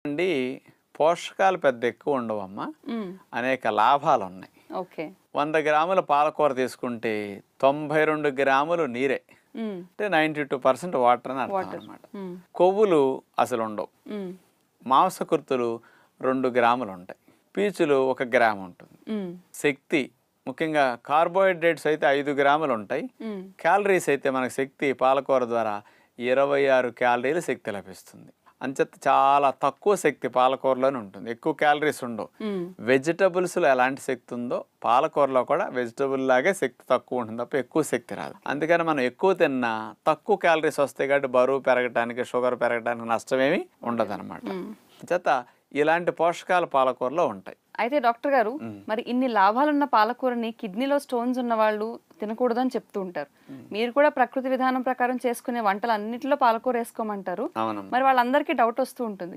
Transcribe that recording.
అండి పోషకాలు పెద్ద ఎక్కువ ఉండవమ్మా. హ్మ్. అనేక లాభాలు ఉన్నాయి. ఓకే. 100 గ్రాముల పాలకూర తీసుకుంటే 92 గ్రాములు నీరే. హ్మ్. అంటే 92% వాటర్ అని అర్థం వాటర్. అనమాట. హ్మ్. కొవ్వులు అసలు ఉండవు. హ్మ్. మాంసకృతులు 2 గ్రాములు ఉంటాయి. పీచులు 1 గ్రాము ఉంటుంది. హ్మ్. శక్తి ముఖ్యంగా కార్బోహైడ్రేట్స్ అయితే 5 గ్రాములు ఉంటాయి. హ్మ్. క్యాలరీస్ అయితే మనకు శక్తి పాలకూర ద్వారా 26 క్యాలరీల శక్తి లభిస్తుంది. అంచేత చాలా తక్కువ శక్తి పాలకూరలోనే ఉంటుంది. ఎక్కువ క్యాలరీస్ ఉండవు. హ్మ్. వెజిటబుల్స్లో ఎలాంటి శక్తి ఉందో పాలకూరలో కూడా వెజిటబుల్ లాగే శక్తి తక్కువ ఉంటుంది తప్ప ఎక్కువ శక్తి రాదు. అందుకని మనం ఎక్కువ తిన్నా తక్కువ క్యాలరీస్ వస్తాయి కాబట్టి బరువు పెరగటానికి షుగర్ పెరగటానికి నష్టమేమీ ఉండదు అనమాట. చేత ఇలాంటి పోషకాలు పాలకూరలో ఉంటాయి. అయితే డాక్టర్ గారు, మరి ఇన్ని లాభాలున్న పాలకూరని కిడ్నీలో స్టోన్స్ ఉన్న వాళ్ళు తినకూడదని చెప్తూ ఉంటారు. మీరు కూడా ప్రకృతి విధానం ప్రకారం చేసుకునే వంటలు అన్నిటిలో పాలకూర వేసుకోమంటారు. అవునమ్మా. మరి వాళ్ళందరికీ డౌట్ వస్తూ ఉంటుంది.